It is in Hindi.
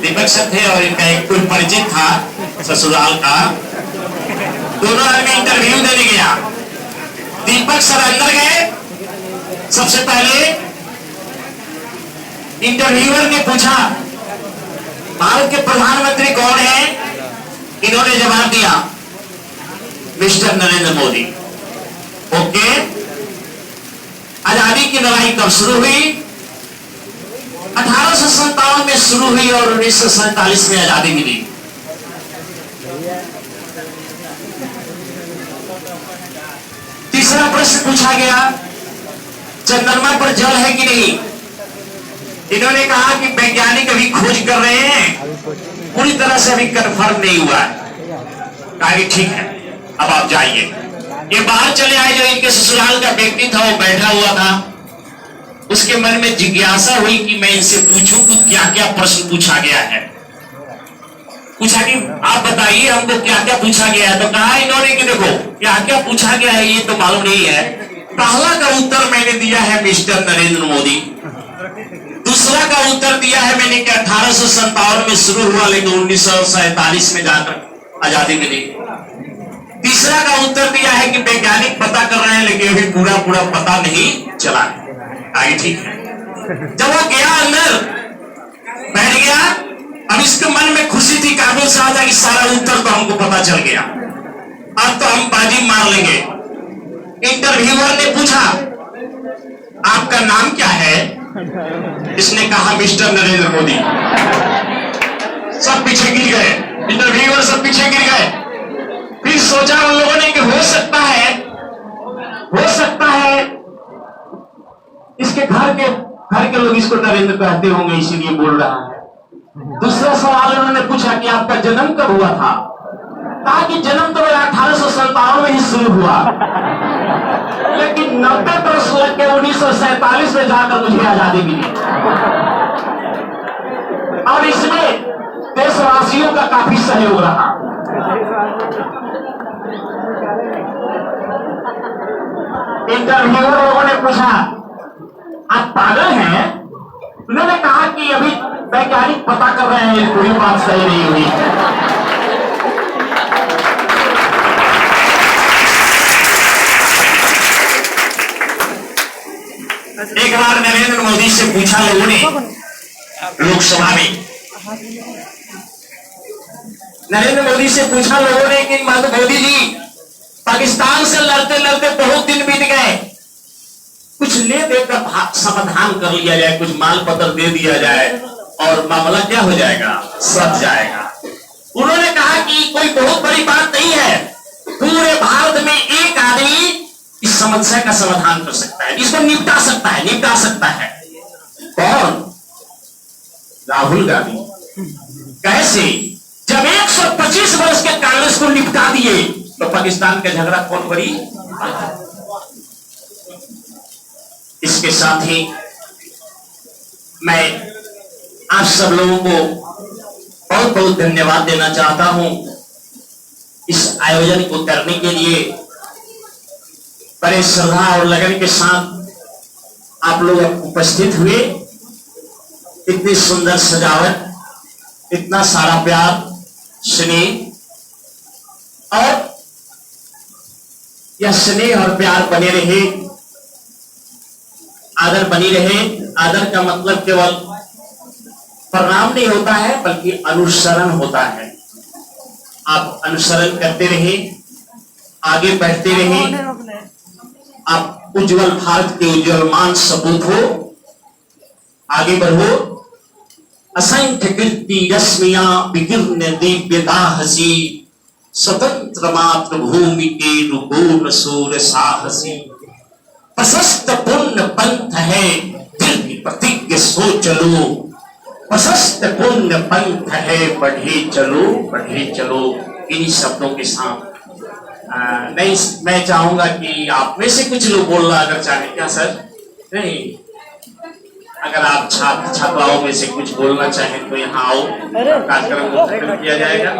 दीपक सर थे और इनका एक कोई परिचित था ससुराल का। दोनों आदमी इंटरव्यू देने गया। दीपक सर अंदर गए। सबसे पहले इंटरव्यूअर ने पूछा भारत के प्रधानमंत्री कौन है? इन्होंने जवाब दिया मिस्टर नरेंद्र मोदी। ओके, आजादी की लड़ाई कब शुरू हुई? 1857 में शुरू हुई और 1947 में आजादी मिली। तीसरा प्रश्न पूछा गया चंद्रमा पर जल है कि नहीं? इन्होंने कहा कि वैज्ञानिक अभी खोज कर रहे हैं, पूरी तरह से अभी कंफर्म नहीं हुआ है। कहा कि ठीक है, अब आप जाइए। ये बाहर चले आए। जो इनके ससुराल का व्यक्ति था वो बैठा हुआ था। उसके मन में जिज्ञासा हुई कि मैं इनसे पूछूं कि क्या क्या प्रश्न पूछा गया है। पूछा कि आप बताइए हमको क्या क्या पूछा गया है। तो कहा इन्होंने कि देखो क्या क्या पूछा गया है ये तो मालूम नहीं है। पहला का उत्तर मैंने दिया है मिस्टर नरेंद्र मोदी। दूसरा का उत्तर दिया है मैंने कि 1857 में शुरू हुआ लेकिन 1947 में जाकर आजादी मिली। तीसरा का उत्तर दिया है कि वैज्ञानिक पता कर रहे हैं लेकिन अभी पूरा पता नहीं चला। आगे ठीक है। जब वो गया अंदर बैठ गया, अब इसके मन में खुशी थी, काबिल साहब कि सारा उत्तर तो हमको पता चल गया, अब तो हम बाजी मार लेंगे। इंटरव्यूअर ने पूछा आपका नाम क्या है? इसने कहा मिस्टर नरेंद्र मोदी। सब पीछे गिर गए। इंटरव्यूअर सब पीछे गिर गए। फिर सोचा उन लोगों ने कि हो सकता है इसके घर के लोग इसको नरेंद्र कहते होंगे इसीलिए बोल रहा है। दूसरा सवाल उन्होंने पूछा कि आपका जन्म कब हुआ था? कहा कि जन्म तो 1857 में ही शुरू हुआ लेकिन 90 वर्ष लग के 1947 में जाकर मुझे आजादी मिली। और इसमें देशवासियों का काफी सहयोग रहा। इंटरव्यूअर लोगों ने पूछा आप पागल हैं? उन्होंने कहा कि अभी वैज्ञानिक पता कर रहे हैं, कोई बात सही नहीं हुई। एक बार नरेंद्र मोदी से पूछा लोगों ने लोकसभा में, नरेंद्र मोदी से पूछा लोगों ने कि मोदी जी पाकिस्तान से लड़ते लड़ते बहुत दिन बीत गए, कुछ ले देकर समाधान कर लिया जाए, कुछ माल पत्र दे दिया जाए और मामला क्या हो जाएगा, सध जाएगा। उन्होंने कहा कि कोई बहुत बड़ी बात नहीं है, पूरे भारत में एक आदमी इस समस्या का समाधान कर सकता है, इसको निपटा सकता है। कौन? राहुल गांधी। कैसे? जब 125 वर्ष के कांग्रेस को निपटा दिए तो पाकिस्तान का झगड़ा कौन करी? इसके साथ ही मैं आप सब लोगों को बहुत बहुत धन्यवाद देना चाहता हूं इस आयोजन को करने के लिए। बड़े श्रद्धा और लगन के साथ आप लोग उपस्थित हुए। इतनी सुंदर सजावट, इतना सारा प्यार, स्नेह, और यह स्नेह और प्यार बने रहे, आदर बनी रहे। आदर का मतलब केवल प्रणाम नहीं होता है बल्कि अनुसरण होता है। आप अनुसरण करते रहे, आगे बढ़ते रहे, आप उज्जवल भारत के उज्जवलमान सपूत हो, आगे बढ़ो। असंख्य कीर्ति रश्मियां विकीर्ण दिव्यता हसी, स्वतंत्र मातृभूमि के रुकोन सूर्य साहसी। प्रशस्त पुण्य पंथ है दृढ़ प्रतिज्ञ सो चलो, प्रशस्त पुण्य पंथ है बढ़े चलो। इन्हीं शब्दों के साथ नहीं, मैं चाहूंगा कि आप में से कुछ लोग बोलना अगर चाहें। क्या सर? नहीं, अगर आप छात्राओं में से कुछ बोलना चाहें तो यहाँ आओ, कार्यक्रम को किया जाएगा।